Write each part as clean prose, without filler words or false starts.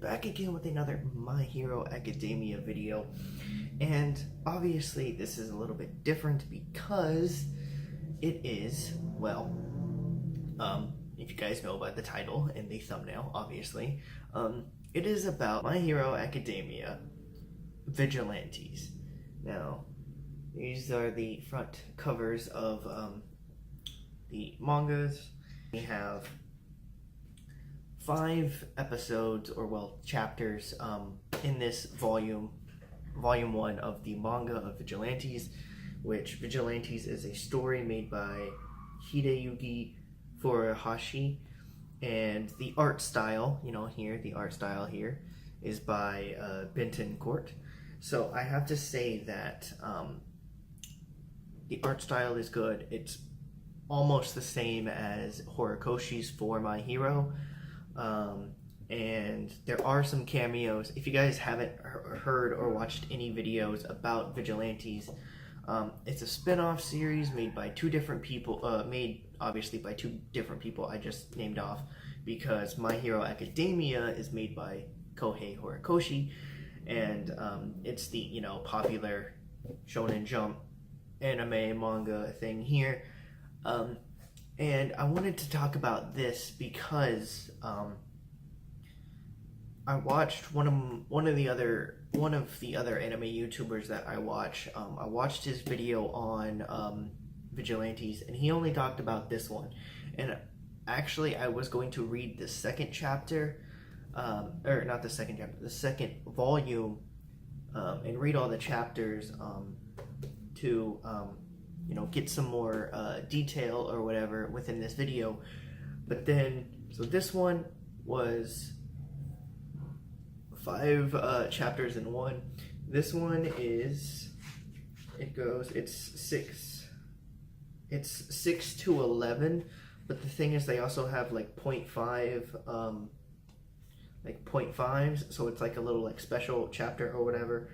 back again with another My Hero Academia video, and obviously this is a little bit different because it is, well, if you guys know by the title and the thumbnail, obviously, it is about My Hero Academia Vigilantes. Now, these are the front covers of the mangas. We have 5 episodes, or well, chapters, in this volume 1 of the manga of Vigilantes, which Vigilantes is a story made by Hideyuki Furuhashi, and the art style, the art style here is by Benton Court. So I have to say that the art style is good. It's almost the same as Horikoshi's For My Hero. And there are some cameos. If you guys haven't heard or watched any videos about Vigilantes, it's a spin-off series made by 2 different people, made obviously by 2 different people I just named off, because My Hero Academia is made by Kohei Horikoshi, and it's the, popular Shonen Jump anime manga thing here. And I wanted to talk about this because I watched one of the other anime YouTubers that I watch. I watched his video on Vigilantes, and he only talked about this one. And actually, I was going to read the second chapter, or not the second chapter, the second volume, and read all the chapters to get some more detail or whatever within this video. But then, so this one was 5 chapters in one. This one is, it's 6 to 11, but the thing is they also have like 0.5, like 0.5s, so it's like a little like special chapter or whatever.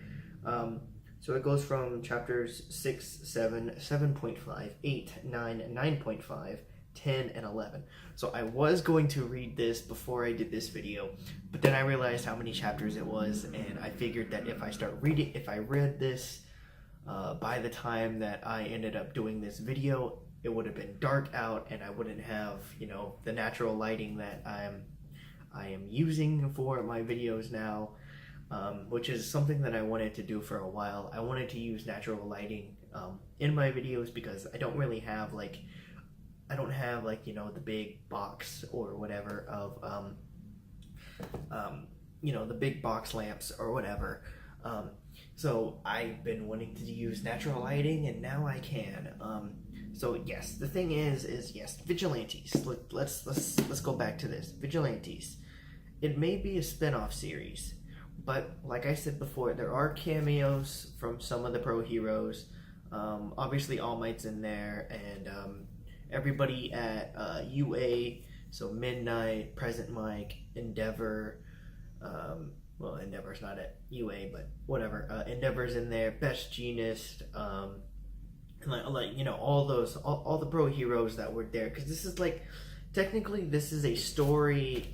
So it goes from chapters 6, 7, 7.5, 8, 9, 9.5, 10, and 11. So I was going to read this before I did this video, but then I realized how many chapters it was, and I figured that if I read this by the time that I ended up doing this video, it would have been dark out, and I wouldn't have, the natural lighting that I am using for my videos now. Which is something that I wanted to do for a while. I wanted to use natural lighting in my videos because I don't really have the big box or whatever of the big box lamps or whatever. So I've been wanting to use natural lighting, and now I can. So yes, the thing is yes, Vigilantes. Let's go back to this. Vigilantes. It may be a spin-off series, but like I said before, there are cameos from some of the pro heroes. Obviously All Might's in there, and everybody at UA, so Midnight, Present Mike, Endeavor, well, Endeavor's not at UA, but whatever, Endeavor's in there, Best Genist, all the pro heroes that were there, because this is technically this is a story,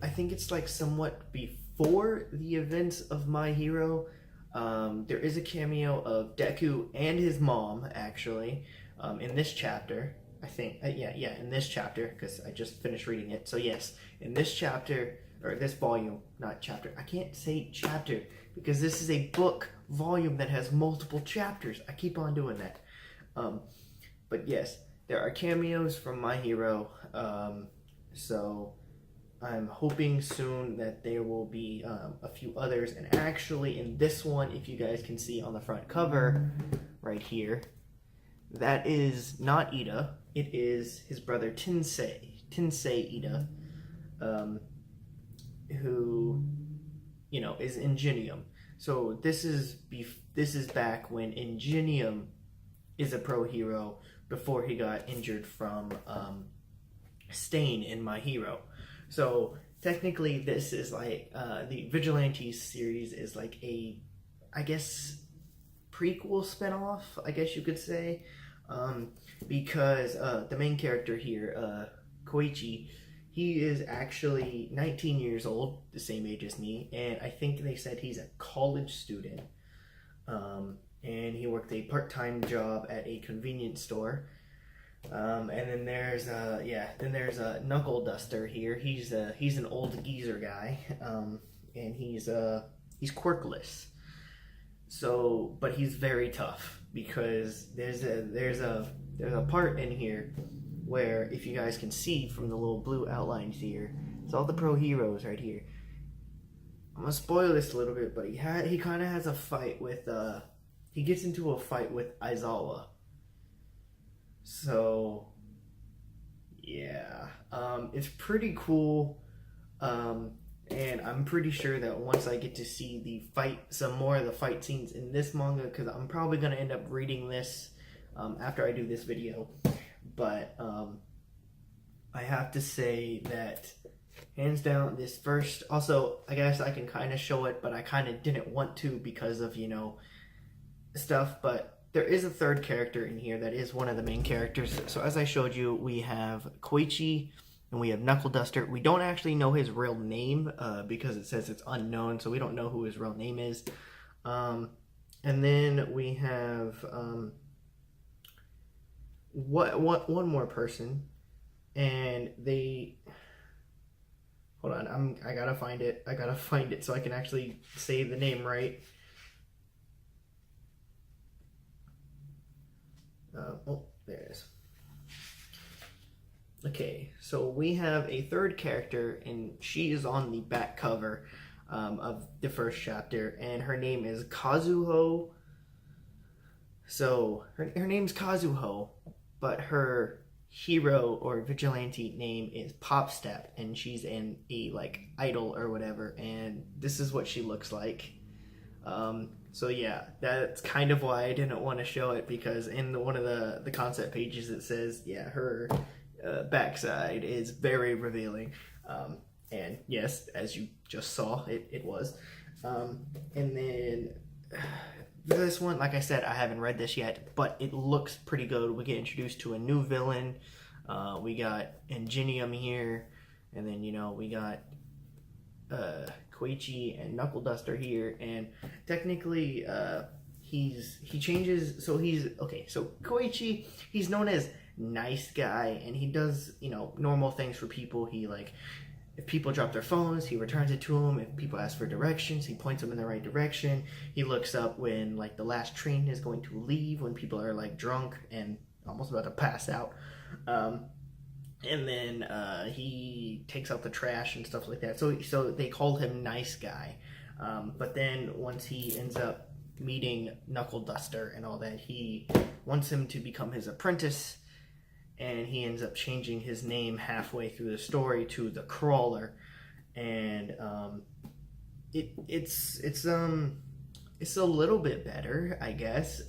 I think it's somewhat before the events of My Hero. There is a cameo of Deku and his mom, actually, in this chapter. I think, yeah, in this chapter, because I just finished reading it. So yes, in this chapter, or this volume, not chapter. I can't say chapter, because this is a book volume that has multiple chapters. I keep on doing that. But yes, there are cameos from My Hero, so I'm hoping soon that there will be a few others. And actually in this one, if you guys can see on the front cover right here, that is not Ida. It is his brother Tensei Ida, who, is Ingenium. So this is back when Ingenium is a pro hero before he got injured from Stain in My Hero. So technically this is the Vigilantes series is a, I guess, prequel spinoff, I guess you could say, because the main character here, Koichi, He is actually 19 years old, the same age as me, and I think they said he's a college student. And he worked a part-time job at a convenience store. And then there's Knuckleduster here. He's an old geezer guy, and he's quirkless. So, but he's very tough because there's a part in here where, if you guys can see from the little blue outlines here, it's all the pro heroes right here. I'm gonna spoil this a little bit, but he kind of has a fight with he gets into a fight with Aizawa. So yeah, it's pretty cool, and I'm pretty sure that once I get to see some more of the fight scenes in this manga, because I'm probably gonna end up reading this after I do this video. But I have to say that hands down, this first, also I guess I can kind of show it, but I kind of didn't want to because of, you know, stuff. But there is a third character in here that is one of the main characters. So as I showed you, we have Koichi and we have Knuckleduster. We don't actually know his real name because it says it's unknown, so we don't know who his real name is. And then we have one more person, and they, hold on, I gotta find it so I can actually say the name right. Oh, there it is. Okay, so we have a third character, and she is on the back cover of the first chapter, and her name is Kazuho. So her name's Kazuho, but her hero or vigilante name is Popstep, and she's in a like idol or whatever, and this is what she looks like. So yeah, that's kind of why I didn't want to show it, because in one of the concept pages it says, yeah, her backside is very revealing. And yes, as you just saw, it was. And then this one, like I said, I haven't read this yet, but it looks pretty good. We get introduced to a new villain. We got Ingenium here, and then, you know, we got Koichi and Knuckleduster here, and technically he changes. So so Koichi, he's known as nice guy, and he does, you know, normal things for people. He, like, if people drop their phones, he returns it to them. If people ask for directions, he points them in the right direction. He looks up when, like, the last train is going to leave, when people are, like, drunk and almost about to pass out. And then he takes out the trash and stuff like that. So they call him nice guy. But then once he ends up meeting Knuckleduster and all that, he wants him to become his apprentice, and he ends up changing his name halfway through the story to the Crawler. And it's a little bit better, I guess.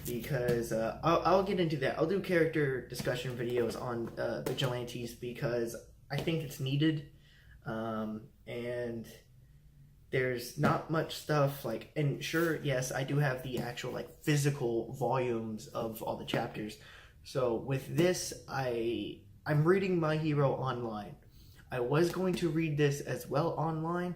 Because I'll get into that. I'll do character discussion videos on Vigilantes because I think it's needed, and there's not much stuff, like, and sure, yes, I do have the actual, like, physical volumes of all the chapters. So with this, I'm reading My Hero online. I was going to read this as well online,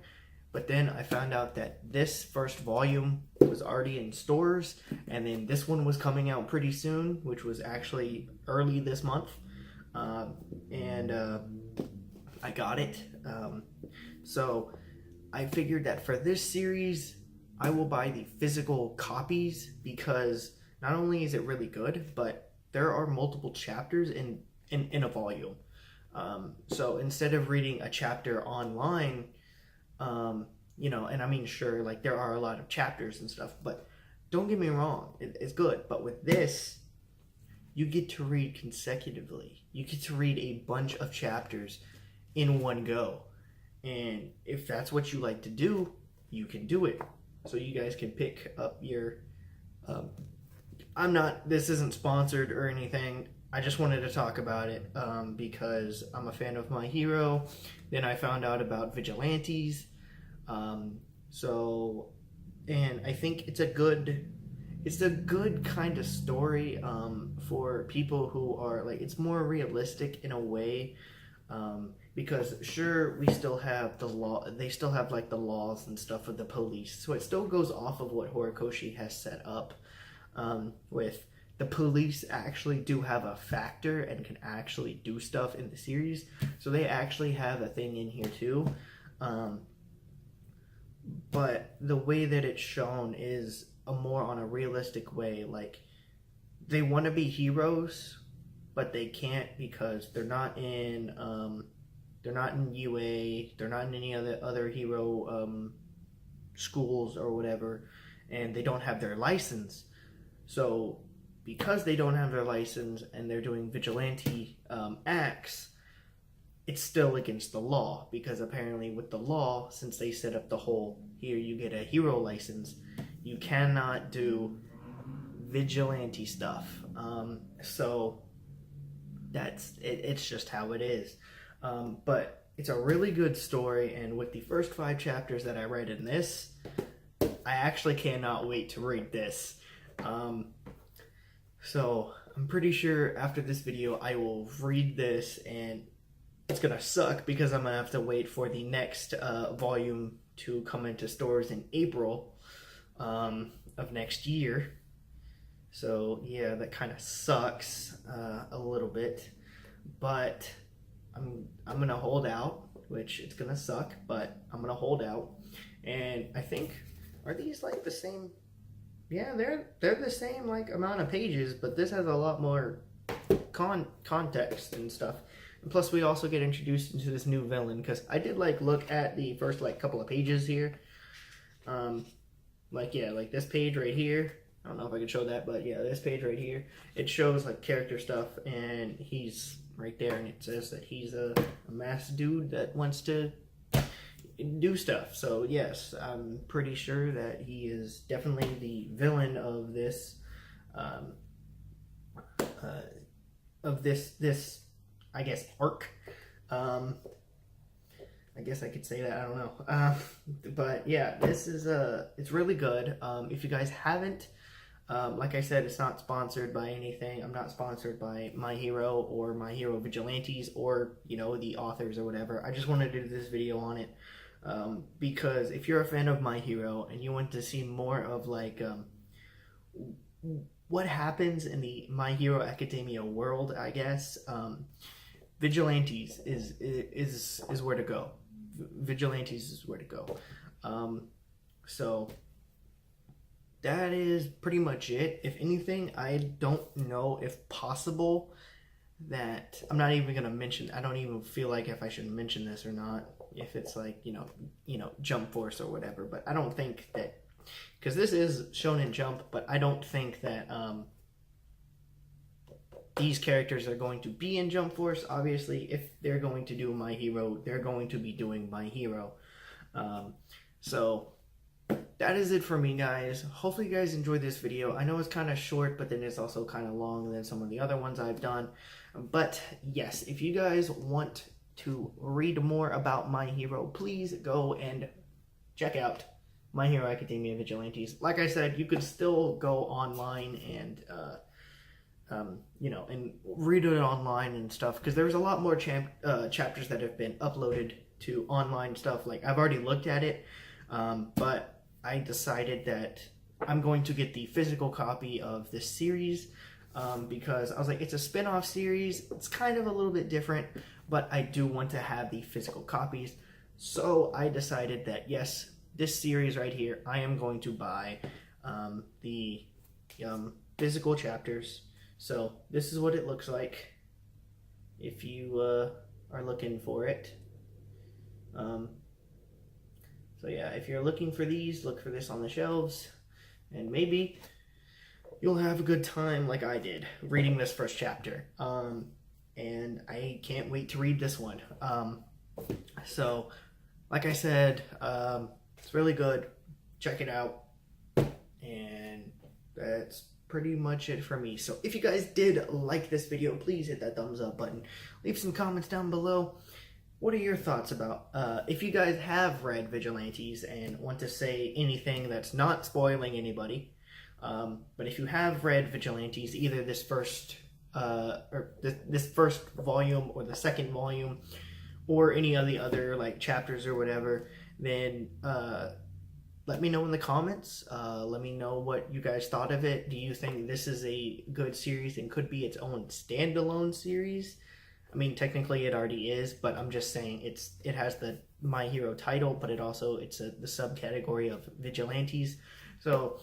but then I found out that this first volume was already in stores, and then this one was coming out pretty soon, which was actually early this month. And I got it. So I figured that for this series, I will buy the physical copies, because not only is it really good, but there are multiple chapters in a volume. So instead of reading a chapter online, you know, and I mean, sure, like, there are a lot of chapters and stuff, but don't get me wrong, it's good. But with this, you get to read consecutively. You get to read a bunch of chapters in one go. And if that's what you like to do, you can do it. So you guys can pick up your, this isn't sponsored or anything. I just wanted to talk about it because I'm a fan of My Hero. Then I found out about Vigilantes. And I think it's a good kind of story for people who are, like, it's more realistic in a way. Because sure, we still have the law, they still have like the laws and stuff of the police, so it still goes off of what Horikoshi has set up, with the police actually do have a factor and can actually do stuff in the series, so they actually have a thing in here too. But the way that it's shown is a more on a realistic way. Like, they want to be heroes, but they can't because they're not in UA, they're not in any other hero schools or whatever, and they don't have their license. So because they don't have their license and they're doing vigilante acts, it's still against the law, because apparently with the law, since they set up the whole here you get a hero license, you cannot do vigilante stuff. So that's it, it's just how it is. But it's a really good story, and with the first 5 chapters that I read in this, I actually cannot wait to read this. So I'm pretty sure after this video I will read this, and it's gonna suck because I'm gonna have to wait for the next volume to come into stores in April of next year. So yeah, that kind of sucks a little bit, but I'm gonna hold out, which it's gonna suck, but I'm gonna hold out. And I think, are these like the same? Yeah, they're the same like amount of pages, but this has a lot more context and stuff. And plus, we also get introduced into this new villain, because I did like look at the first like couple of pages here. Like this page right here. I don't know if I can show that, but yeah, this page right here. It shows like character stuff, and he's right there, and it says that he's a masked dude that wants to do stuff. So yes, I'm pretty sure that he is definitely the villain of this this I guess arc. I guess I could say that, I don't know. But yeah, this is it's really good. If you guys haven't, like I said, it's not sponsored by anything. I'm not sponsored by My Hero or My Hero Vigilantes or, you know, the authors or whatever. I just wanted to do this video on it. Because if you're a fan of My Hero and you want to see more of like what happens in the My Hero Academia world, I guess, Vigilantes is where to go. Vigilantes is where to go. So that is pretty much it. If anything, I don't know if possible that I'm not even gonna mention. I don't even feel like if I should mention this or not. If it's like, you know, Jump Force or whatever, but I don't think that, because this is shown in Jump, but I don't think that these characters are going to be in Jump Force. Obviously, if they're going to do My Hero, they're going to be doing My Hero. So that is it for me, guys. Hopefully you guys enjoyed this video. I know it's kind of short, but then it's also kind of long than some of the other ones I've done. But yes, if you guys want to read more about My Hero, please go and check out My Hero Academia Vigilantes. Like I said, you could still go online and you know, and read it online and stuff, because there's a lot more chapters that have been uploaded to online stuff. Like, I've already looked at it, but I decided that I'm going to get the physical copy of this series, because I was like, it's a spin-off series, it's kind of a little bit different, but I do want to have the physical copies. So I decided that yes, this series right here, I am going to buy the physical chapters. So this is what it looks like if you are looking for it. So yeah, if you're looking for these, look for this on the shelves, and maybe you'll have a good time like I did reading this first chapter. And I can't wait to read this one. So like I said, it's really good. Check it out. And that's pretty much it for me. So if you guys did like this video, please hit that thumbs up button. Leave some comments down below. What are your thoughts about, if you guys have read Vigilantes and want to say anything that's not spoiling anybody, but if you have read Vigilantes, either this first or this first volume or the second volume or any of the other like chapters or whatever, then let me know in the comments. Let me know what you guys thought of it. Do you think this is a good series and could be its own standalone series? I mean, technically it already is, but I'm just saying it has the My Hero title, but it's the subcategory of Vigilantes. So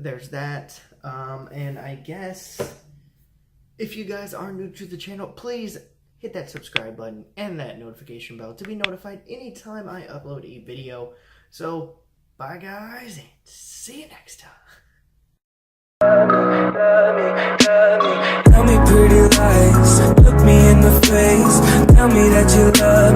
there's that. And I guess if you guys are new to the channel, please hit that subscribe button and that notification bell to be notified anytime I upload a video. So bye guys, and see you next time. Tell me pretty lies, look me in the face, tell me that you love